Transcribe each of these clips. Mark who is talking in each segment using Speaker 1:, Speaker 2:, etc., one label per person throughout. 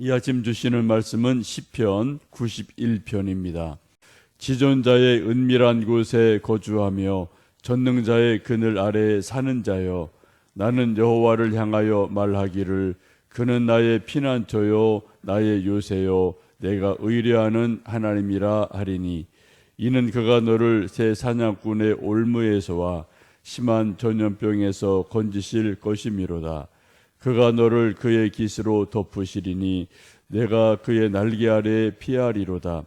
Speaker 1: 이 아침 주시는 말씀은 시편 91편입니다. 지존자의 은밀한 곳에 거주하며 전능자의 그늘 아래에 사는 자여, 나는 여호와를 향하여 말하기를 그는 나의 피난처요 나의 요새요 내가 의뢰하는 하나님이라 하리니, 이는 그가 너를 새 사냥꾼의 올무에서와 심한 전염병에서 건지실 것이미로다. 그가 너를 그의 깃으로 덮으시리니 내가 그의 날개 아래에 피하리로다.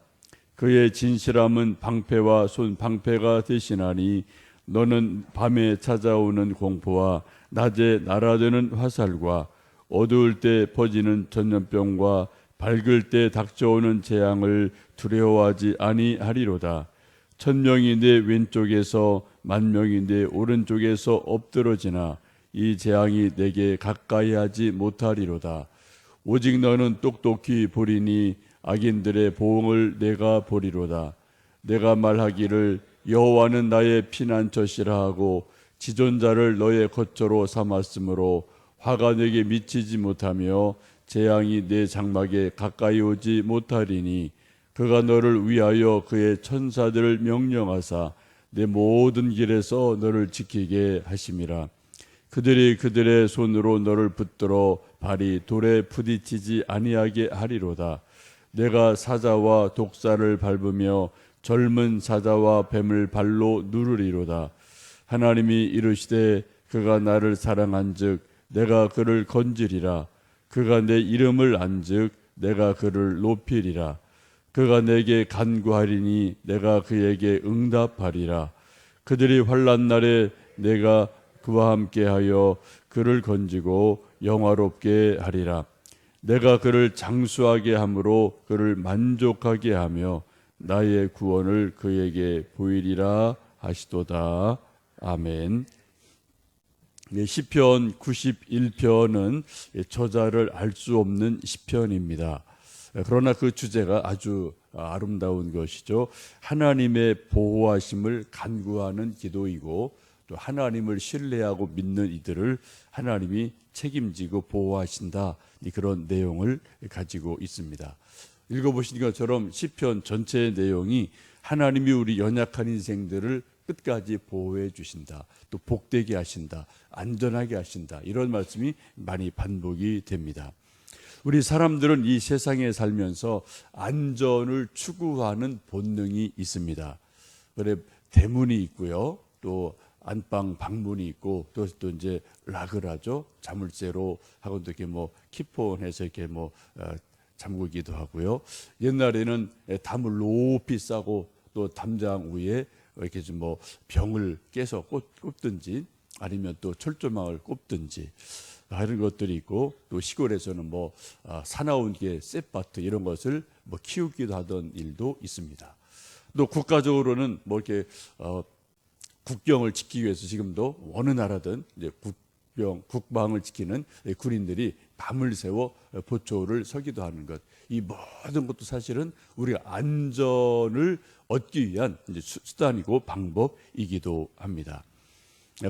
Speaker 1: 그의 진실함은 방패와 손방패가 되시나니 너는 밤에 찾아오는 공포와 낮에 날아드는 화살과 어두울 때 퍼지는 전염병과 밝을 때 닥쳐오는 재앙을 두려워하지 아니하리로다. 1000명이 내 왼쪽에서 10,000명이 내 오른쪽에서 엎드러지나 이 재앙이 내게 가까이 하지 못하리로다. 오직 너는 똑똑히 보리니 악인들의 보응을 내가 보리로다. 내가 말하기를 여호와는 나의 피난처시라 하고 지존자를 너의 거처로 삼았으므로 화가 내게 미치지 못하며 재앙이 내 장막에 가까이 오지 못하리니, 그가 너를 위하여 그의 천사들을 명령하사 내 모든 길에서 너를 지키게 하심이라. 그들이 그들의 손으로 너를 붙들어 발이 돌에 부딪히지 아니하게 하리로다. 내가 사자와 독사를 밟으며 젊은 사자와 뱀을 발로 누르리로다. 하나님이 이르시되 그가 나를 사랑한즉 내가 그를 건지리라. 그가 내 이름을 안즉 내가 그를 높이리라. 그가 내게 간구하리니 내가 그에게 응답하리라. 그들이 환난 날에 내가 그와 함께하여 그를 건지고 영화롭게 하리라. 내가 그를 장수하게 함으로 그를 만족하게 하며 나의 구원을 그에게 보이리라 하시도다. 아멘. 시편 91편은 저자를 알 수 없는 시편입니다. 그러나 그 주제가 아주 아름다운 것이죠. 하나님의 보호하심을 간구하는 기도이고, 또 하나님을 신뢰하고 믿는 이들을 하나님이 책임지고 보호하신다, 그런 내용을 가지고 있습니다. 읽어보신 것처럼 시편 전체의 내용이 하나님이 우리 연약한 인생들을 끝까지 보호해 주신다, 또 복되게 하신다, 안전하게 하신다, 이런 말씀이 많이 반복이 됩니다. 우리 사람들은 이 세상에 살면서 안전을 추구하는 본능이 있습니다. 그래, 대문이 있고요, 또 안방 방문이 있고, 또 이제 락을 하죠. 자물쇠로 하고 또 이렇게 키폰해서 이렇게 잠그기도 하고요. 옛날에는 담을 높이 싸고 또 담장 위에 이렇게 좀 병을 깨서 꼽든지 아니면 또 철조망을 꼽든지 이런 것들이 있고, 또 시골에서는 사나운 게 쌔바트 이런 것을 키우기도 하던 일도 있습니다. 또 국가적으로는 이렇게 국경을 지키기 위해서 지금도 어느 나라든 이제 국방을 지키는 군인들이 밤을 새워 보초를 서기도 하는 것, 이 모든 것도 사실은 우리가 안전을 얻기 위한 이제 수단이고 방법이기도 합니다.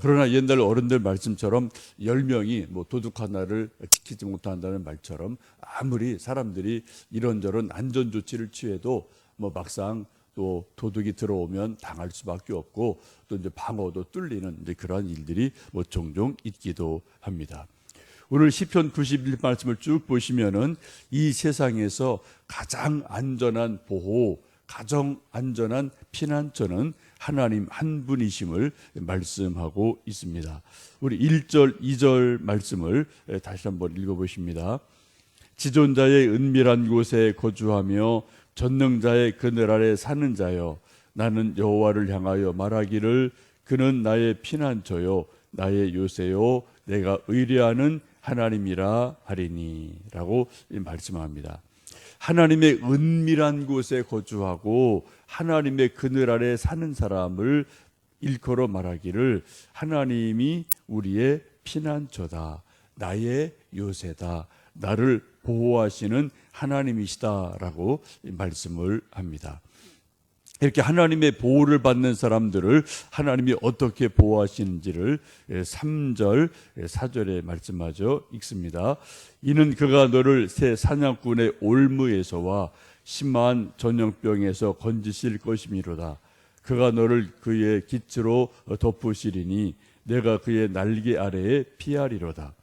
Speaker 1: 그러나 옛날 어른들 말씀처럼 10명이 도둑 하나를 지키지 못한다는 말처럼 아무리 사람들이 이런저런 안전 조치를 취해도 막상 또 도둑이 들어오면 당할 수밖에 없고, 또 이제 방어도 뚫리는 이제 그러한 일들이 종종 있기도 합니다. 오늘 시편 91 말씀을 쭉 보시면은 이 세상에서 가장 안전한 보호, 가장 안전한 피난처는 하나님 한 분이심을 말씀하고 있습니다. 우리 1절, 2절 말씀을 다시 한번 읽어보십니다. 지존자의 은밀한 곳에 거주하며 전능자의 그늘 아래 사는 자여, 나는 여호와를 향하여 말하기를 그는 나의 피난처요 나의 요새요 내가 의뢰하는 하나님이라 하리니 라고 말씀합니다. 하나님의 은밀한 곳에 거주하고 하나님의 그늘 아래 사는 사람을 일컬어 말하기를 하나님이 우리의 피난처다, 나의 요새다, 나를 보호하시는 하나님이시다라고 말씀을 합니다. 이렇게 하나님의 보호를 받는 사람들을 하나님이 어떻게 보호하시는지를 3절, 4절에 말씀하죠. 읽습니다. 이는 그가 너를 새 사냥꾼의 올무에서와 심한 전염병에서 건지실 것이미로다. 그가 너를 그의 깃으로 덮으시리니 내가 그의 날개 아래에 피하리로다.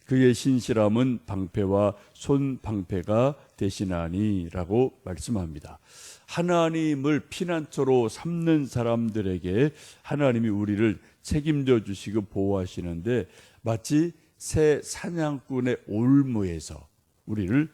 Speaker 1: 그의 신실함은 방패와 손방패가 되시나니 라고 말씀합니다. 하나님을 피난처로 삼는 사람들에게 하나님이 우리를 책임져 주시고 보호하시는데 마치 새 사냥꾼의 올무에서 우리를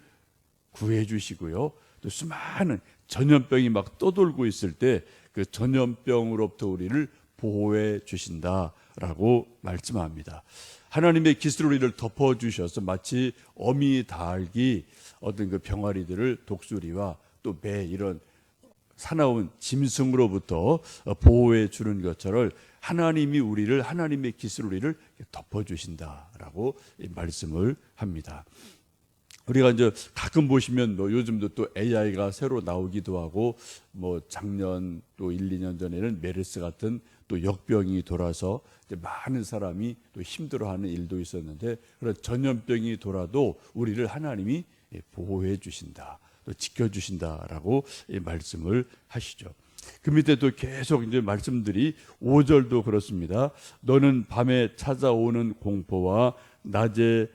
Speaker 1: 구해 주시고요. 또 수많은 전염병이 막 떠돌고 있을 때 그 전염병으로부터 우리를 보호해 주신다라고 말씀합니다. 하나님의 깃으로 우리를 덮어주셔서 마치 어미 닭이 어떤 그 병아리들을 독수리와 또 매 이런 사나운 짐승으로부터 보호해 주는 것처럼 하나님이 우리를 하나님의 깃으로 우리를 덮어주신다라고 말씀을 합니다. 우리가 이제 가끔 보시면 뭐 요즘도 또 AI가 새로 나오기도 하고 뭐 작년 또 1, 2년 전에는 메르스 같은 또 역병이 돌아서 이제 많은 사람이 또 힘들어하는 일도 있었는데 그런 전염병이 돌아도 우리를 하나님이 보호해 주신다, 또 지켜주신다라고 말씀을 하시죠. 그 밑에 또 계속 이제 말씀들이 5절도 그렇습니다. 너는 밤에 찾아오는 공포와 낮에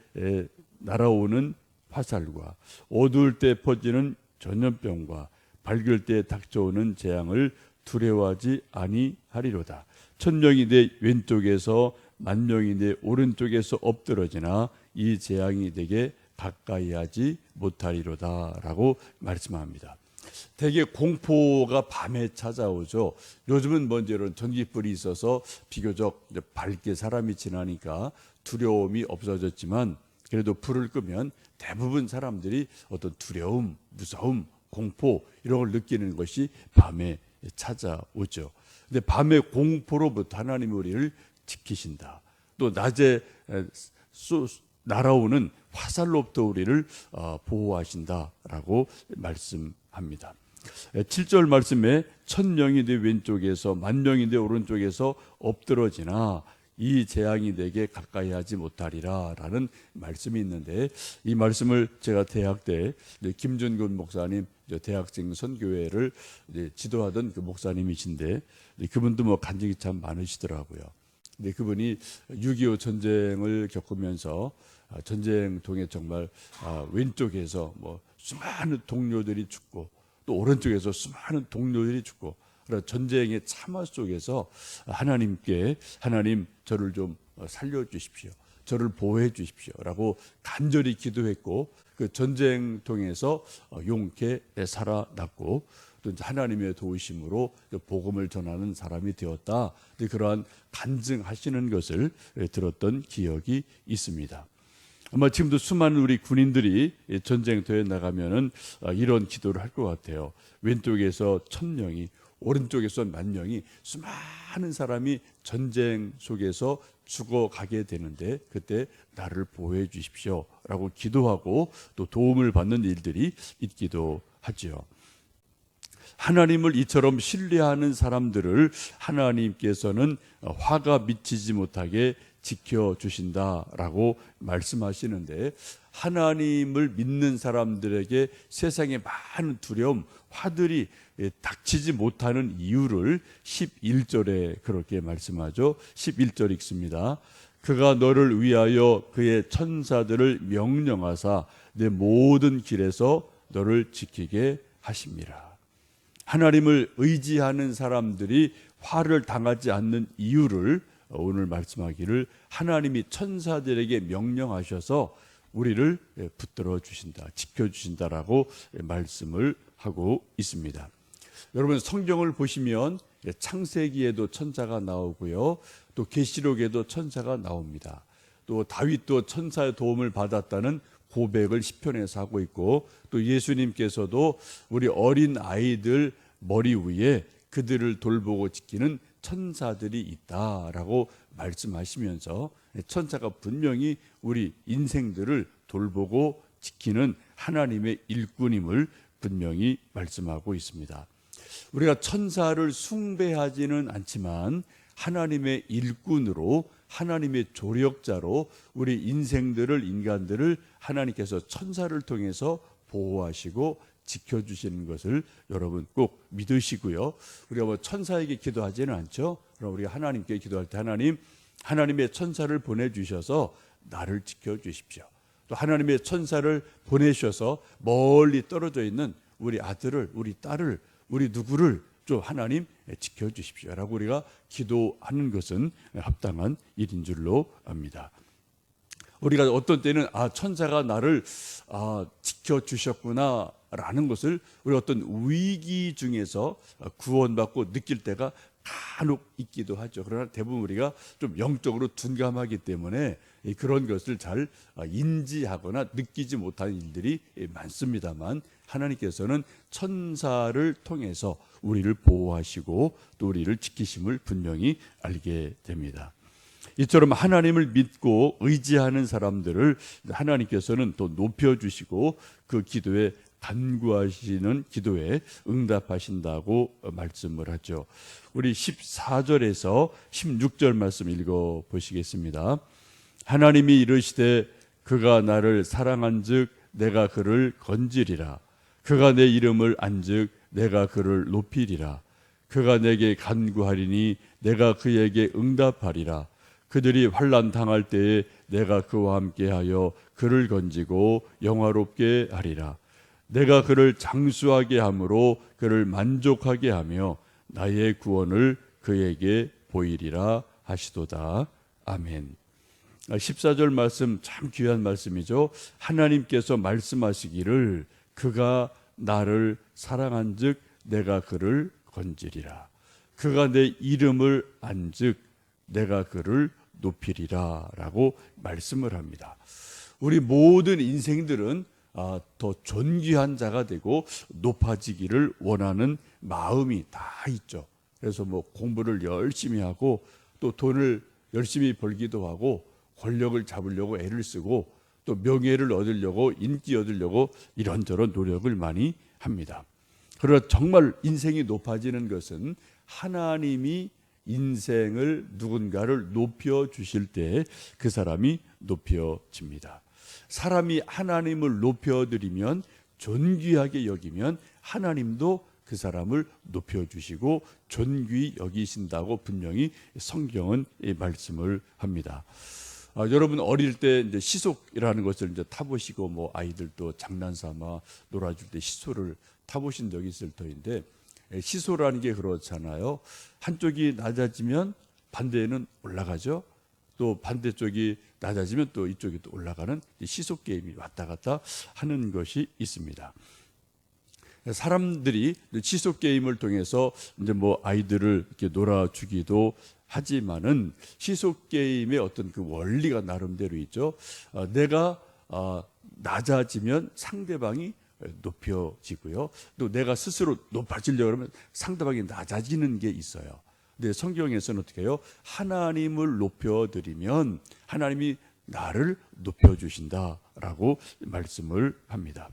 Speaker 1: 날아오는 화살과 어두울 때 퍼지는 전염병과 밝을 때 닥쳐오는 재앙을 두려워하지 아니하리로다. 1000명이 내 왼쪽에서 10,000명이 내 오른쪽에서 엎드러지나 이 재앙이 내게 가까이하지 못하리로다 라고 말씀합니다. 대개 공포가 밤에 찾아오죠. 요즘은 먼저 이런 전기불이 있어서 비교적 밝게 사람이 지나니까 두려움이 없어졌지만 그래도 불을 끄면 대부분 사람들이 어떤 두려움, 무서움, 공포 이런 걸 느끼는 것이 밤에 찾아오죠. 근데 밤의 공포로부터 하나님이 우리를 지키신다. 또 낮에 날아오는 화살로부터 우리를 보호하신다라고 말씀합니다. 7절 말씀에 1000명이 내 왼쪽에서 10,000명이 내 오른쪽에서 엎드러지나 이 재앙이 내게 가까이 하지 못하리라 라는 말씀이 있는데 이 말씀을 제가 대학 때 김준근 목사님 대학생 선교회를 지도하던 그 목사님이신데 그분도 뭐 간증이 참 많으시더라고요. 근데 그분이 6.25 전쟁을 겪으면서 전쟁통에 정말 왼쪽에서 뭐 수많은 동료들이 죽고 또 오른쪽에서 수많은 동료들이 죽고 전쟁의 참화 속에서 하나님께 하나님 저를 좀 살려주십시오. 저를 보호해 주십시오. 라고 간절히 기도했고 그 전쟁통에서 용케 살아났고 또 하나님의 도우심으로 복음을 전하는 사람이 되었다. 그러한 간증하시는 것을 들었던 기억이 있습니다. 아마 지금도 수많은 우리 군인들이 전쟁터에 나가면은 이런 기도를 할 것 같아요. 왼쪽에서 1000명이 오른쪽에서 10,000명이 수많은 사람이 전쟁 속에서 죽어가게 되는데 그때 나를 보호해 주십시오 라고 기도하고 또 도움을 받는 일들이 있기도 하죠. 하나님을 이처럼 신뢰하는 사람들을 하나님께서는 화가 미치지 못하게 지켜주신다라고 말씀하시는데 하나님을 믿는 사람들에게 세상에 많은 두려움, 화들이 닥치지 못하는 이유를 11절에 그렇게 말씀하죠. 11절 읽습니다. 그가 너를 위하여 그의 천사들을 명령하사 내 모든 길에서 너를 지키게 하심이라. 하나님을 의지하는 사람들이 화를 당하지 않는 이유를 오늘 말씀하기를 하나님이 천사들에게 명령하셔서 우리를 붙들어 주신다, 지켜 주신다라고 말씀을 하고 있습니다. 여러분 성경을 보시면 창세기에도 천사가 나오고요. 또 계시록에도 천사가 나옵니다. 또 다윗도 천사의 도움을 받았다는 고백을 시편에서 하고 있고 또 예수님께서도 우리 어린 아이들 머리 위에 그들을 돌보고 지키는 천사들이 있다라고 말씀하시면서 천사가 분명히 우리 인생들을 돌보고 지키는 하나님의 일꾼임을 분명히 말씀하고 있습니다. 우리가 천사를 숭배하지는 않지만 하나님의 일꾼으로, 하나님의 조력자로 우리 인간들을 하나님께서 천사를 통해서 보호하시고 지켜주시는 것을 여러분 꼭 믿으시고요. 우리가 뭐 천사에게 기도하지는 않죠. 그럼 우리가 하나님께 기도할 때 하나님의 천사를 보내주셔서 나를 지켜주십시오. 또 하나님의 천사를 보내셔서 멀리 떨어져 있는 우리 아들을, 우리 딸을, 우리 누구를 좀 하나님 지켜주십시오 라고 우리가 기도하는 것은 합당한 일인 줄로 압니다. 우리가 어떤 때는 천사가 나를 지켜주셨구나 라는 것을 우리 어떤 위기 중에서 구원받고 느낄 때가 간혹 있기도 하죠. 그러나 대부분 우리가 좀 영적으로 둔감하기 때문에 그런 것을 잘 인지하거나 느끼지 못하는 일들이 많습니다만, 하나님께서는 천사를 통해서 우리를 보호하시고 또 우리를 지키심을 분명히 알게 됩니다. 이처럼 하나님을 믿고 의지하는 사람들을 하나님께서는 또 높여주시고 그 기도에 간구하시는 기도에 응답하신다고 말씀을 하죠. 우리 14절에서 16절 말씀 읽어보시겠습니다. 하나님이 이르시되 그가 나를 사랑한즉 내가 그를 건지리라. 그가 내 이름을 안즉 내가 그를 높이리라. 그가 내게 간구하리니 내가 그에게 응답하리라. 그들이 환난 당할 때에 내가 그와 함께하여 그를 건지고 영화롭게 하리라. 내가 그를 장수하게 함으로 그를 만족하게 하며 나의 구원을 그에게 보이리라 하시도다. 아멘. 14절 말씀 참 귀한 말씀이죠. 하나님께서 말씀하시기를 그가 나를 사랑한즉 내가 그를 건지리라. 그가 내 이름을 안즉 내가 그를 높이리라 라고 말씀을 합니다. 우리 모든 인생들은 더 존귀한 자가 되고 높아지기를 원하는 마음이 다 있죠. 그래서 뭐 공부를 열심히 하고 또 돈을 열심히 벌기도 하고 권력을 잡으려고 애를 쓰고 또 명예를 얻으려고, 인기 얻으려고 이런저런 노력을 많이 합니다. 그러나 정말 인생이 높아지는 것은 하나님이 인생을 누군가를 높여주실 때 그 사람이 높여집니다. 사람이 하나님을 높여드리면, 존귀하게 여기면 하나님도 그 사람을 높여주시고 존귀히 여기신다고 분명히 성경은 말씀을 합니다. 여러분 어릴 때 이제 시속이라는 것을 이제 타보시고 뭐 아이들도 장난삼아 놀아줄 때 시소를 타보신 적이 있을 터인데, 시소라는 게 그렇잖아요. 한쪽이 낮아지면 반대에는 올라가죠. 또 반대쪽이 낮아지면 또 이쪽이 또 올라가는 시소 게임이 왔다 갔다 하는 것이 있습니다. 사람들이 시소 게임을 통해서 이제 뭐 아이들을 이렇게 놀아주기도 하지만은 시소 게임의 어떤 그 원리가 나름대로 있죠. 내가 낮아지면 상대방이 높여지고요. 또 내가 스스로 높아지려고 하면 상대방이 낮아지는 게 있어요. 근데 성경에서는 어떻게 해요? 하나님을 높여드리면 하나님이 나를 높여주신다라고 말씀을 합니다.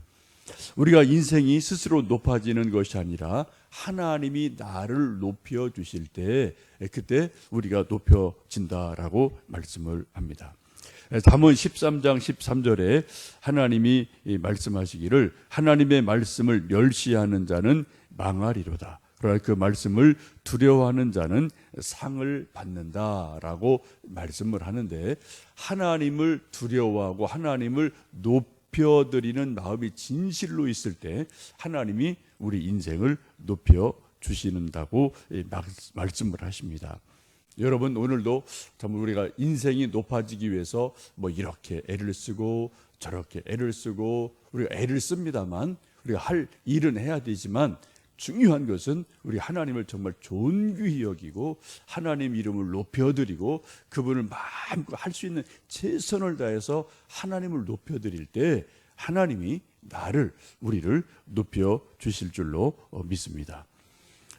Speaker 1: 우리가 인생이 스스로 높아지는 것이 아니라 하나님이 나를 높여주실 때 그때 우리가 높여진다라고 말씀을 합니다. 잠언 13장 13절에 하나님이 말씀하시기를 하나님의 말씀을 멸시하는 자는 망하리로다. 그러나 그 말씀을 두려워하는 자는 상을 받는다라고 말씀을 하는데, 하나님을 두려워하고 하나님을 높여드리는 마음이 진실로 있을 때 하나님이 우리 인생을 높여주신다고 말씀을 하십니다. 여러분 오늘도 참 우리가 인생이 높아지기 위해서 뭐 이렇게 애를 쓰고 저렇게 애를 쓰고 우리가 애를 씁니다만, 우리가 할 일은 해야 되지만 중요한 것은 우리 하나님을 정말 존귀히 여기고 하나님 이름을 높여드리고 그분을 마음껏 할 수 있는 최선을 다해서 하나님을 높여드릴 때 하나님이 우리를 높여주실 줄로 믿습니다.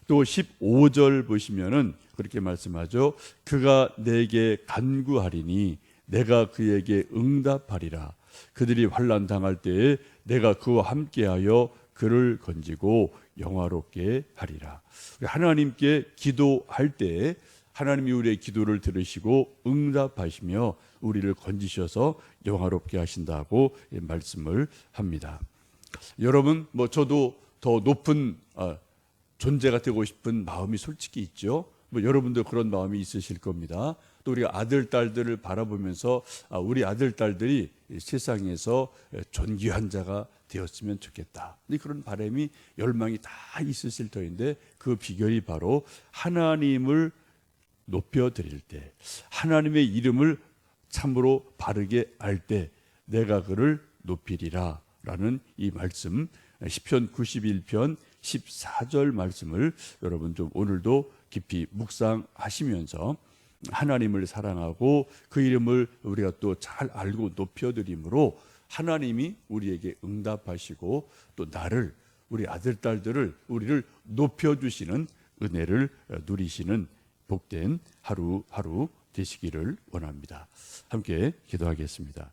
Speaker 1: 또 15절 보시면은 그렇게 말씀하죠. 그가 내게 간구하리니 내가 그에게 응답하리라. 그들이 환난 당할 때에 내가 그와 함께하여 그를 건지고 영화롭게 하리라. 하나님께 기도할 때 하나님이 우리의 기도를 들으시고 응답하시며 우리를 건지셔서 영화롭게 하신다고 말씀을 합니다. 여러분, 저도 더 높은 존재가 되고 싶은 마음이 솔직히 있죠. 여러분도 그런 마음이 있으실 겁니다. 또 우리가 아들, 딸들을 바라보면서 우리 아들, 딸들이 세상에서 존귀한 자가 되었으면 좋겠다. 그런 바람이, 열망이 다 있으실 터인데 그 비결이 바로 하나님을 높여드릴 때, 하나님의 이름을 참으로 바르게 알 때 내가 그를 높이리라 라는 이 말씀, 시편 91편 14절 말씀을 여러분 좀 오늘도 깊이 묵상하시면서 하나님을 사랑하고 그 이름을 우리가 또 잘 알고 높여드림으로 하나님이 우리에게 응답하시고 또 나를, 우리 아들, 딸들을, 우리를 높여주시는 은혜를 누리시는 복된 하루하루 되시기를 원합니다. 함께 기도하겠습니다.